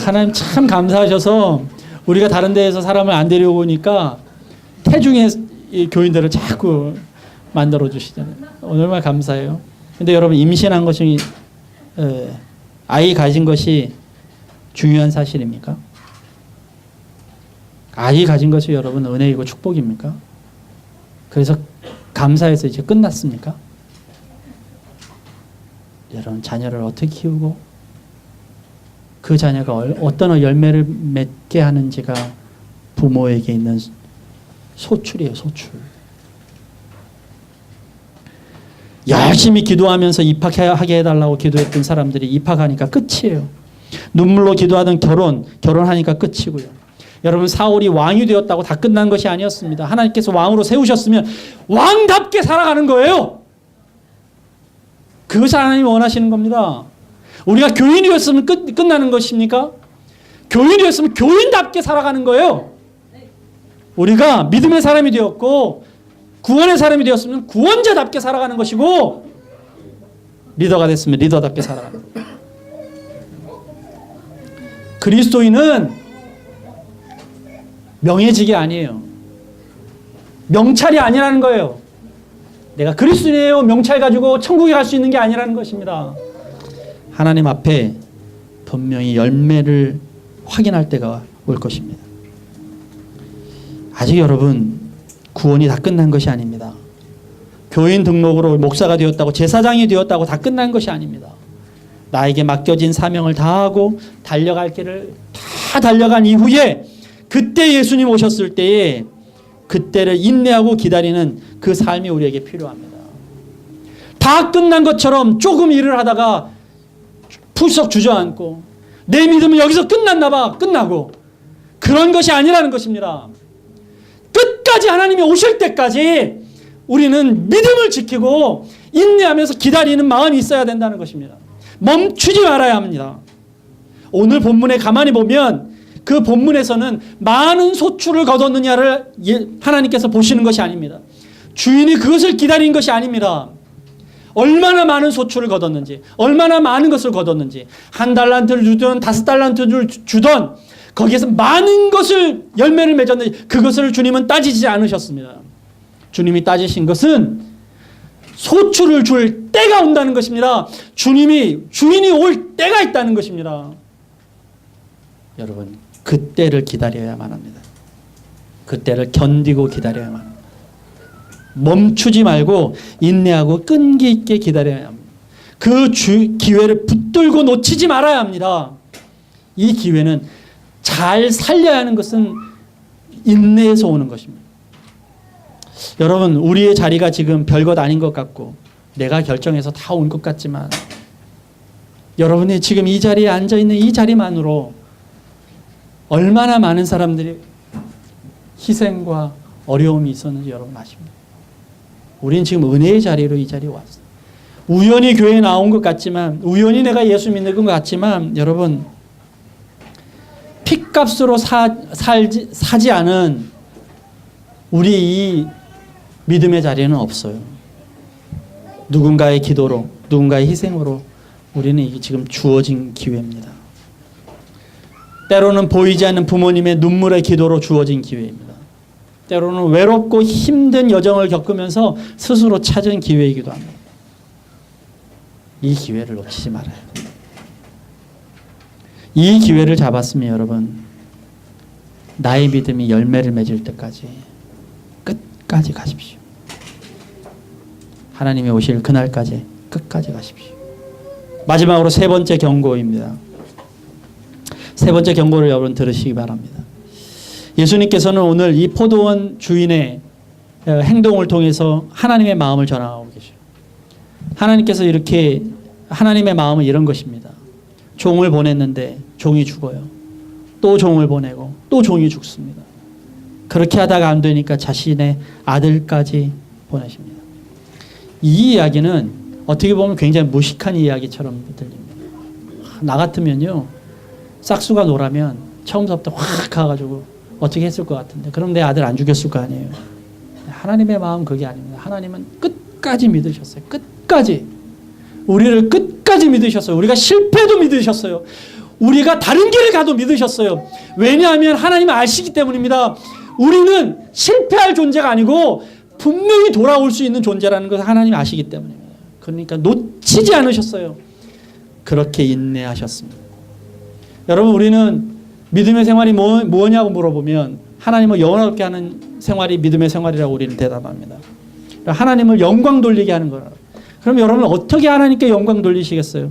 하나님 참 감사하셔서 우리가 다른 데에서 사람을 안 데려오니까 태중의 교인들을 자꾸 만들어 주시잖아요. 얼마나 감사해요. 근데 여러분 임신한 것이 아이 가진 것이 중요한 사실입니까? 아이 가진 것이 여러분 은혜이고 축복입니까? 그래서 감사해서 이제 끝났습니까? 여러분 자녀를 어떻게 키우고 그 자녀가 어떤 열매를 맺게 하는지가 부모에게 있는 소출이에요. 소출. 열심히 기도하면서 입학하게 해달라고 기도했던 사람들이 입학하니까 끝이에요. 눈물로 기도하던 결혼하니까 끝이고요. 여러분 사울이 왕이 되었다고 다 끝난 것이 아니었습니다. 하나님께서 왕으로 세우셨으면 왕답게 살아가는 거예요. 그것이 하나님이 원하시는 겁니다. 우리가 교인이었으면 끝나는 것입니까? 교인이었으면 교인답게 살아가는 거예요. 우리가 믿음의 사람이 되었고 구원의 사람이 되었으면 구원자답게 살아가는 것이고 리더가 됐으면 리더답게 살아가는 거예요. 그리스도인은 명예직이 아니에요. 명찰이 아니라는 거예요. 내가 그리스도인이에요 명찰 가지고 천국에 갈 수 있는 게 아니라는 것입니다. 하나님 앞에 분명히 열매를 확인할 때가 올 것입니다. 아직 여러분 구원이 다 끝난 것이 아닙니다. 교인 등록으로 목사가 되었다고 제사장이 되었다고 다 끝난 것이 아닙니다. 나에게 맡겨진 사명을 다하고 달려갈 길을 다 달려간 이후에 그때 예수님 오셨을 때에 그때를 인내하고 기다리는 그 삶이 우리에게 필요합니다. 다 끝난 것처럼 조금 일을 하다가 풀썩 주저앉고 내 믿음은 여기서 끝났나 봐 끝나고 그런 것이 아니라는 것입니다. 끝까지 하나님이 오실 때까지 우리는 믿음을 지키고 인내하면서 기다리는 마음이 있어야 된다는 것입니다. 멈추지 말아야 합니다. 오늘 본문에 가만히 보면 그 본문에서는 많은 소출을 거뒀느냐를 하나님께서 보시는 것이 아닙니다. 주인이 그것을 기다린 것이 아닙니다. 얼마나 많은 소출을 거뒀는지, 얼마나 많은 것을 거뒀는지, 1달란트를 주든 5달란트를 주든 거기에서 많은 것을 열매를 맺었는지 그것을 주님은 따지지 않으셨습니다. 주님이 따지신 것은 소출을 줄 때가 온다는 것입니다. 주인이 올 때가 있다는 것입니다. 여러분 그때를 기다려야만 합니다. 그때를 견디고 기다려야만 합니다. 멈추지 말고 인내하고 끈기 있게 기다려야 합니다. 그 기회를 붙들고 놓치지 말아야 합니다. 이 기회는 잘 살려야 하는 것은 인내에서 오는 것입니다. 여러분 우리의 자리가 지금 별것 아닌 것 같고 내가 결정해서 다 온 것 같지만 여러분이 지금 이 자리에 앉아있는 이 자리만으로 얼마나 많은 사람들이 희생과 어려움이 있었는지 여러분 아십니까? 우리는 지금 은혜의 자리로 이 자리에 왔어요. 우연히 교회에 나온 것 같지만 우연히 내가 예수 믿는 것 같지만 여러분 핏값으로 사지 않은 우리 이 믿음의 자리는 없어요. 누군가의 기도로 누군가의 희생으로 우리는 이게 지금 주어진 기회입니다. 때로는 보이지 않는 부모님의 눈물의 기도로 주어진 기회입니다. 때로는 외롭고 힘든 여정을 겪으면서 스스로 찾은 기회이기도 합니다. 이 기회를 놓치지 말아요. 이 기회를 잡았으면 여러분 나의 믿음이 열매를 맺을 때까지 끝까지 가십시오. 하나님이 오실 그날까지 끝까지 가십시오. 마지막으로 세 번째 경고입니다. 세 번째 경고를 여러분 들으시기 바랍니다. 예수님께서는 오늘 이 포도원 주인의 행동을 통해서 하나님의 마음을 전하고 계셔요. 하나님께서 이렇게 하나님의 마음은 이런 것입니다. 종을 보냈는데 종이 죽어요. 또 종을 보내고 또 종이 죽습니다. 그렇게 하다가 안 되니까 자신의 아들까지 보내십니다. 이 이야기는 어떻게 보면 굉장히 무식한 이야기처럼 들립니다. 나 같으면요 싹수가 노라면 처음부터 확 가가지고 어떻게 했을 것 같은데 그럼 내 아들 안 죽였을 거 아니에요. 하나님의 마음 그게 아닙니다. 하나님은 끝까지 믿으셨어요. 끝까지. 우리를 끝까지 믿으셨어요. 우리가 실패도 믿으셨어요. 우리가 다른 길을 가도 믿으셨어요. 왜냐하면 하나님은 아시기 때문입니다. 우리는 실패할 존재가 아니고 분명히 돌아올 수 있는 존재라는 것을 하나님이 아시기 때문입니다. 그러니까 놓치지 않으셨어요. 그렇게 인내하셨습니다. 여러분 우리는 믿음의 생활이 뭐냐고 물어보면 하나님을 영원롭게 하는 생활이 믿음의 생활이라고 우리는 대답합니다. 하나님을 영광 돌리게 하는 거라. 그럼 여러분 어떻게 하나님께 영광 돌리시겠어요?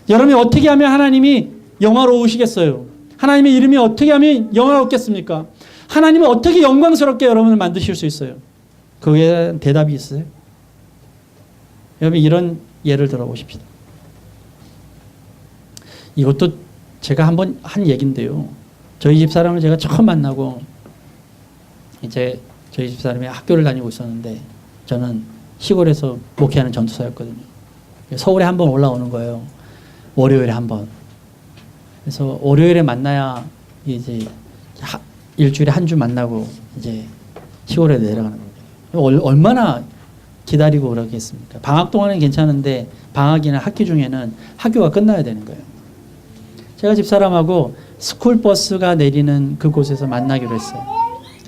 여러분이 어떻게 하면 하나님이 영화로우시겠어요? 하나님의 이름이 어떻게 하면 영화롭겠습니까? 하나님은 어떻게 영광스럽게 여러분을 만드실 수 있어요? 그에 대한 대답이 있어요? 여러분 이런 예를 들어보십시다. 이것도 제가 한번 한 얘기인데요. 저희 집사람을 제가 처음 만나고 이제 저희 집사람이 학교를 다니고 있었는데 저는 시골에서 목회하는 전도사였거든요. 서울에 한번 올라오는 거예요. 월요일에 한 번. 그래서 월요일에 만나야 이제 일주일에 한 주 만나고 이제 시골에 내려가는 거예요. 얼마나 기다리고 그러겠습니까? 방학 동안은 괜찮은데 방학이나 학기 중에는 학교가 끝나야 되는 거예요. 제가 집사람하고 스쿨버스가 내리는 그곳에서 만나기로 했어요.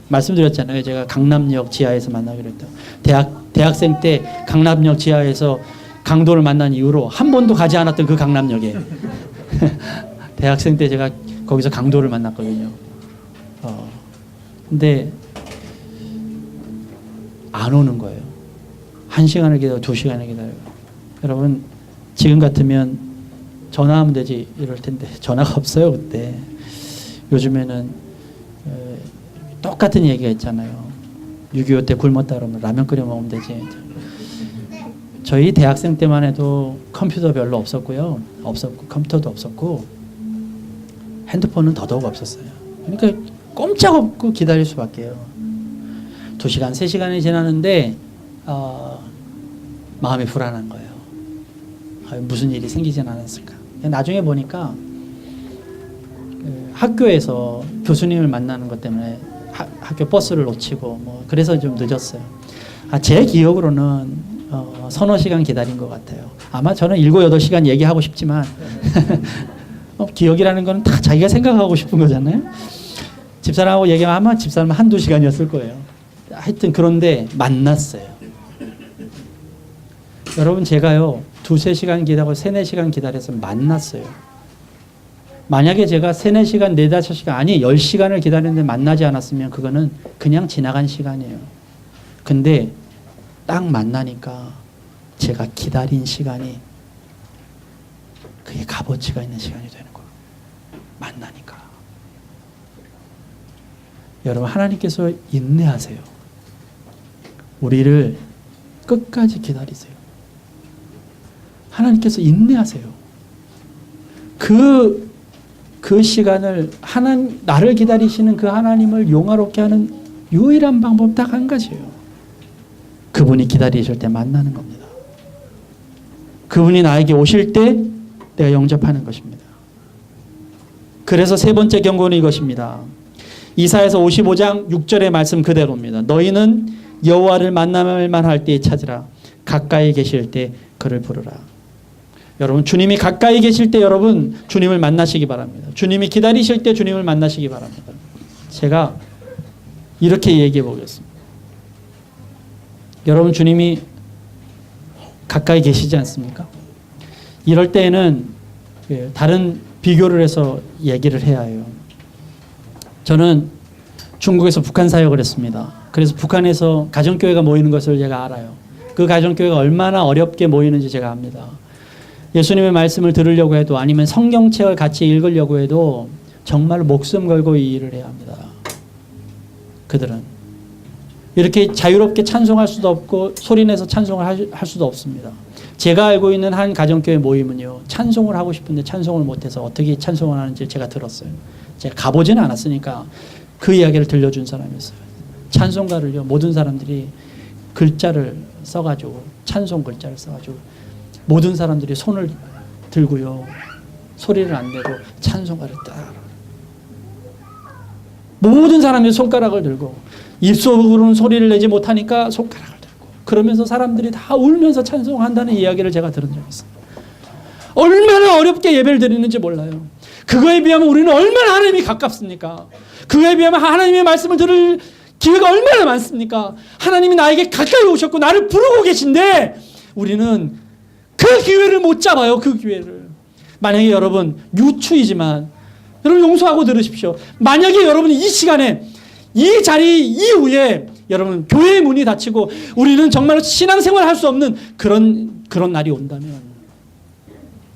말씀드렸잖아요. 제가 강남역 지하에서 만나기로 했다고. 대학생 때 강남역 지하에서 강도를 만난 이후로 한 번도 가지 않았던 그 강남역에 대학생 때 제가 거기서 강도를 만났거든요. 근데 안 오는 거예요. 1시간을 기다려 2시간을 기다려요. 여러분 지금 같으면 전화하면 되지 이럴 텐데 전화가 없어요. 그때 요즘에는 똑같은 얘기가 있잖아요. 6.25 때 굶었다 그러면 라면 끓여 먹으면 되지. 저희 대학생 때만 해도 컴퓨터 별로 없었고요. 컴퓨터도 없었고 핸드폰은 더더욱 없었어요. 그러니까 꼼짝없고 기다릴 수밖에요. 2시간, 3시간이 지나는데 마음이 불안한 거예요. 무슨 일이 생기진 않았을까. 나중에 보니까 학교에서 교수님을 만나는 것 때문에 학교 버스를 놓치고 뭐 그래서 좀 늦었어요. 제 기억으로는 서너 시간 기다린 것 같아요. 아마 저는 7, 8시간 얘기하고 싶지만 기억이라는 거는 다 자기가 생각하고 싶은 거잖아요. 집사람하고 얘기하면 아마 집사람은 1, 2시간이었을 거예요. 하여튼 그런데 만났어요. 여러분 제가요 2, 3시간 기다리고 3, 4시간 기다려서 만났어요. 만약에 제가 3, 4시간, 4, 5시간 아니 10시간을 기다렸는데 만나지 않았으면 그거는 그냥 지나간 시간이에요. 근데 딱 만나니까 제가 기다린 시간이 그게 값어치가 있는 시간이 되는 거예요. 만나니까. 여러분 하나님께서 인내하세요. 우리를 끝까지 기다리세요. 하나님께서 인내하세요. 그 시간을 나를 기다리시는 그 하나님을 영화롭게 하는 유일한 방법 딱 한 가지예요. 그분이 기다리실 때 만나는 겁니다. 그분이 나에게 오실 때 내가 영접하는 것입니다. 그래서 세 번째 경고는 이것입니다. 이사야서 55장 6절의 말씀 그대로입니다. 너희는 여호와를 만나면 할 때에 찾으라. 가까이 계실 때 그를 부르라. 여러분 주님이 가까이 계실 때 여러분 주님을 만나시기 바랍니다. 주님이 기다리실 때 주님을 만나시기 바랍니다. 제가 이렇게 얘기해 보겠습니다. 여러분 주님이 가까이 계시지 않습니까? 이럴 때에는 다른 비교를 해서 얘기를 해야 해요. 저는 중국에서 북한 사역을 했습니다. 그래서 북한에서 가정교회가 모이는 것을 제가 알아요. 그 가정교회가 얼마나 어렵게 모이는지 제가 압니다. 예수님의 말씀을 들으려고 해도 아니면 성경책을 같이 읽으려고 해도 정말 목숨 걸고 이 일을 해야 합니다. 그들은 이렇게 자유롭게 찬송할 수도 없고 소리내서 찬송을 할 수도 없습니다. 제가 알고 있는 한 가정교회 모임은요, 찬송을 하고 싶은데 찬송을 못해서 어떻게 찬송을 하는지 제가 들었어요. 제가 가보지는 않았으니까 그 이야기를 들려준 사람이었어요. 찬송가를요, 모든 사람들이 글자를 써가지고 찬송 글자를 써가지고 모든 사람들이 손을 들고요, 소리를 안 내고 찬송가를 딱 모든 사람들이 손가락을 들고 입속으로는 소리를 내지 못하니까 손가락을 들고 그러면서 사람들이 다 울면서 찬송한다는 이야기를 제가 들은 적이 있어요. 얼마나 어렵게 예배를 드리는지 몰라요. 그거에 비하면 우리는 얼마나 하나님이 가깝습니까? 그거에 비하면 하나님의 말씀을 들을 기회가 얼마나 많습니까? 하나님이 나에게 가까이 오셨고 나를 부르고 계신데 우리는 그 기회를 못 잡아요. 그 기회를. 만약에 여러분 유추이지만 여러분 용서하고 들으십시오. 만약에 여러분이 이 시간에 이 자리 이후에 여러분 교회의 문이 닫히고 우리는 정말로 신앙생활 할 수 없는 그런 날이 온다면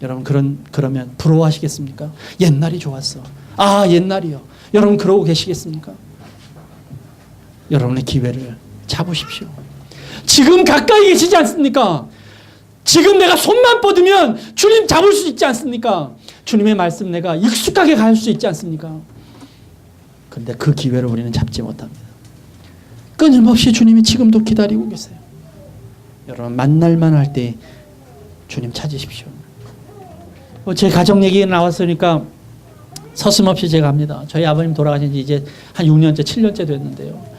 여러분 그러면 부러워하시겠습니까? 옛날이 좋았어. 아, 옛날이요. 여러분 그러고 계시겠습니까? 여러분의 기회를 잡으십시오. 지금 가까이 계시지 않습니까? 지금 내가 손만 뻗으면 주님 잡을 수 있지 않습니까? 주님의 말씀 내가 익숙하게 갈 수 있지 않습니까? 그런데 그 기회를 우리는 잡지 못합니다. 끊임없이 주님이 지금도 기다리고 계세요. 여러분 만날만 할 때 주님 찾으십시오. 제 가정 얘기가 나왔으니까 서슴없이 제가 합니다. 저희 아버님 돌아가신 지 이제 한 6년째 7년째 됐는데요.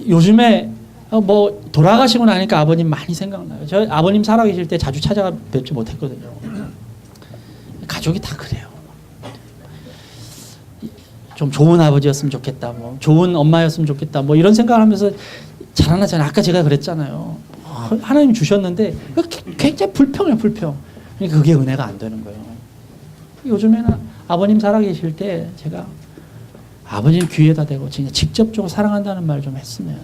요즘에 뭐 돌아가시고 나니까 아버님 많이 생각나요. 저 아버님 살아계실 때 자주 찾아가 뵙지 못했거든요. 가족이 다 그래요. 좀 좋은 아버지였으면 좋겠다, 뭐 좋은 엄마였으면 좋겠다, 뭐 이런 생각을 하면서 자라나잖아요. 아까 제가 그랬잖아요. 하나님 주셨는데 굉장히 불평해요, 불평. 그러니까 그게 은혜가 안 되는 거예요. 요즘에는 아버님 살아계실 때 제가 아버님 귀에다 대고 진짜 직접적으로 사랑한다는 말 좀 했으면,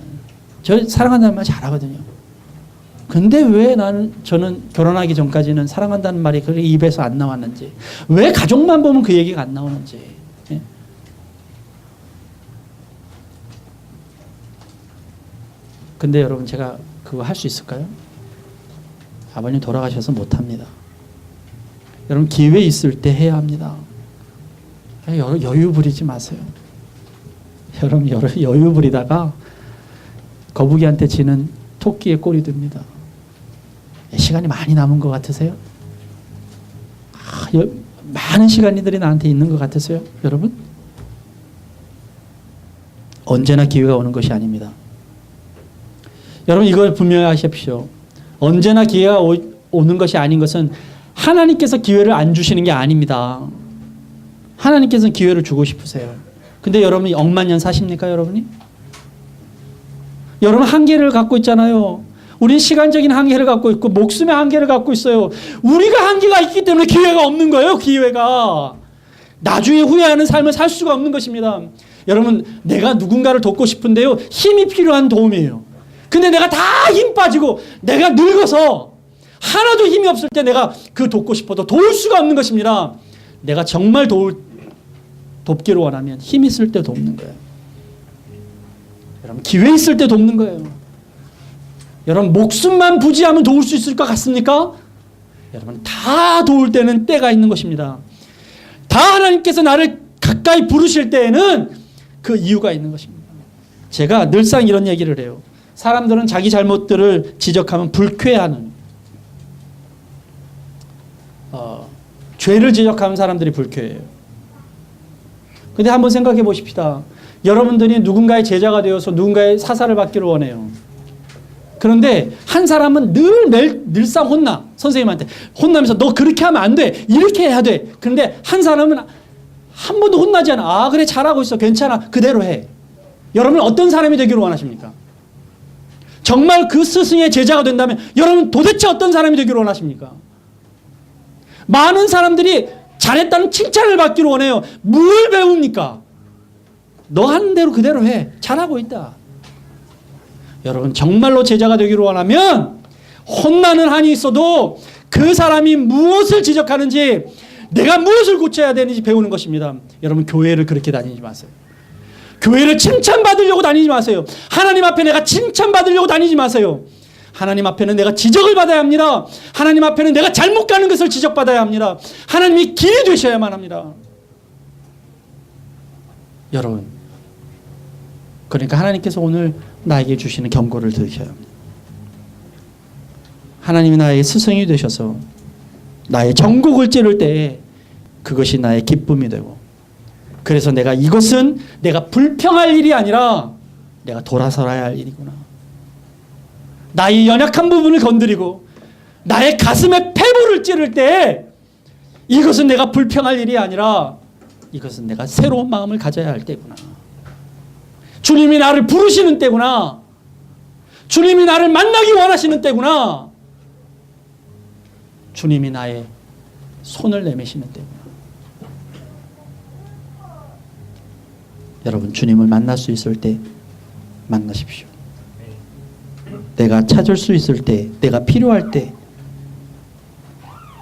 저 사랑한다는 말 잘하거든요. 근데 왜 저는 결혼하기 전까지는 사랑한다는 말이 그렇게 입에서 안 나왔는지, 왜 가족만 보면 그 얘기가 안 나오는지. 예? 근데 여러분 제가 그거 할 수 있을까요? 아버님 돌아가셔서 못합니다. 여러분 기회 있을 때 해야 합니다. 여유 부리지 마세요. 여러분 여유 부리다가 거북이한테 지는 토끼의 꼴이 됩니다. 시간이 많이 남은 것 같으세요? 많은 시간들이 나한테 있는 것 같으세요? 여러분? 언제나 기회가 오는 것이 아닙니다. 여러분 이걸 분명히 하십시오. 언제나 기회가 오는 것이 아닌 것은 하나님께서 기회를 안 주시는 게 아닙니다. 하나님께서는 기회를 주고 싶으세요. 근데 여러분이 억만 년 사십니까, 여러분이? 여러분 한계를 갖고 있잖아요. 우린 시간적인 한계를 갖고 있고 목숨의 한계를 갖고 있어요. 우리가 한계가 있기 때문에 기회가 없는 거예요. 기회가. 나중에 후회하는 삶을 살 수가 없는 것입니다. 여러분 내가 누군가를 돕고 싶은데요. 힘이 필요한 도움이에요. 근데 내가 다 힘 빠지고 내가 늙어서 하나도 힘이 없을 때 내가 그 돕고 싶어도 도울 수가 없는 것입니다. 내가 정말 돕기를 원하면 힘 있을 때 돕는 거예요. 여러분 기회 있을 때 돕는 거예요. 여러분 목숨만 부지하면 도울 수 있을 것 같습니까? 여러분 다 도울 때는 때가 있는 것입니다. 다 하나님께서 나를 가까이 부르실 때에는 그 이유가 있는 것입니다. 제가 늘상 이런 얘기를 해요. 사람들은 자기 잘못들을 지적하면 불쾌해하는, 죄를 지적하는 사람들이 불쾌해요. 근데 한번 생각해 보십시다. 여러분들이 누군가의 제자가 되어서 누군가의 사사를 받기를 원해요. 그런데 한 사람은 늘상 혼나. 선생님한테 혼나면서 너 그렇게 하면 안 돼. 이렇게 해야 돼. 그런데 한 사람은 한 번도 혼나지 않아. 아 그래 잘하고 있어. 괜찮아. 그대로 해. 여러분 어떤 사람이 되기를 원하십니까? 정말 그 스승의 제자가 된다면 여러분 도대체 어떤 사람이 되기를 원하십니까? 많은 사람들이 잘했다는 칭찬을 받기를 원해요. 뭘 배웁니까? 너 하는 대로 그대로 해. 잘하고 있다. 여러분 정말로 제자가 되기를 원하면 혼나는 한이 있어도 그 사람이 무엇을 지적하는지 내가 무엇을 고쳐야 되는지 배우는 것입니다. 여러분 교회를 그렇게 다니지 마세요. 교회를 칭찬받으려고 다니지 마세요. 하나님 앞에 내가 칭찬받으려고 다니지 마세요. 하나님 앞에는 내가 지적을 받아야 합니다. 하나님 앞에는 내가 잘못 가는 것을 지적받아야 합니다. 하나님이 길이 되셔야만 합니다. 여러분 그러니까 하나님께서 오늘 나에게 주시는 경고를 들으셔야 합니다. 하나님이 나의 스승이 되셔서 나의 전곡을 찌를 때 그것이 나의 기쁨이 되고, 그래서 내가 이것은 내가 불평할 일이 아니라 내가 돌아서야 할 일이구나. 나의 연약한 부분을 건드리고 나의 가슴에 패부를 찌를 때 이것은 내가 불평할 일이 아니라 이것은 내가 새로운 마음을 가져야 할 때구나. 주님이 나를 부르시는 때구나. 주님이 나를 만나기 원하시는 때구나. 주님이 나의 손을 내미시는 때구나. 여러분 주님을 만날 수 있을 때 만나십시오. 내가 찾을 수 있을 때, 내가 필요할 때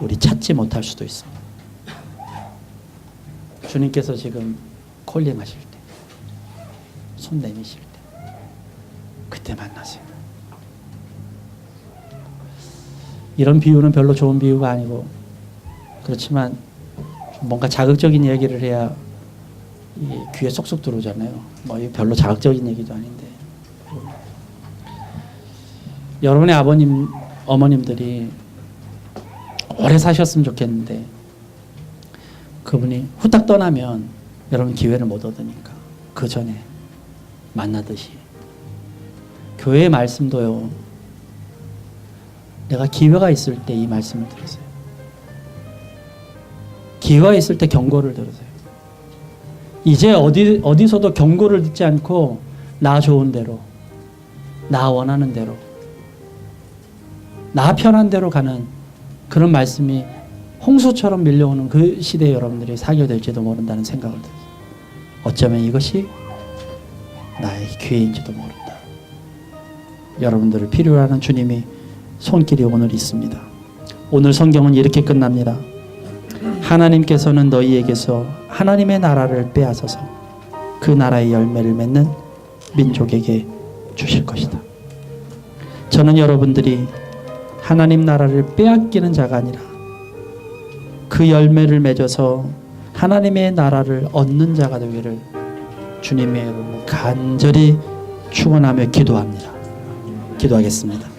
우리 찾지 못할 수도 있어. 주님께서 지금 콜링하실 때, 손 내미실 때, 그때 만나세요. 이런 비유는 별로 좋은 비유가 아니고, 그렇지만 뭔가 자극적인 얘기를 해야 이 귀에 쏙쏙 들어오잖아요. 뭐 별로 자극적인 얘기도 아닌데. 여러분의 아버님, 어머님들이 오래 사셨으면 좋겠는데 그분이 후딱 떠나면 여러분 기회를 못 얻으니까 그 전에 만나듯이 교회의 말씀도요, 내가 기회가 있을 때 이 말씀을 들으세요. 기회가 있을 때 경고를 들으세요. 이제 어디서도 경고를 듣지 않고 나 좋은 대로, 나 원하는 대로, 나 편한 대로 가는 그런 말씀이 홍수처럼 밀려오는 그 시대에 여러분들이 살게 될지도 모른다는 생각을 들어요. 어쩌면 이것이 나의 기회인지도 모른다. 여러분들을 필요로 하는 주님이 손길이 오늘 있습니다. 오늘 성경은 이렇게 끝납니다. 하나님께서는 너희에게서 하나님의 나라를 빼앗아서 그 나라의 열매를 맺는 민족에게 주실 것이다. 저는 여러분들이 하나님 나라를 빼앗기는 자가 아니라 그 열매를 맺어서 하나님의 나라를 얻는 자가 되기를 주님의 이름으로 간절히 축원하며 기도합니다. 기도하겠습니다.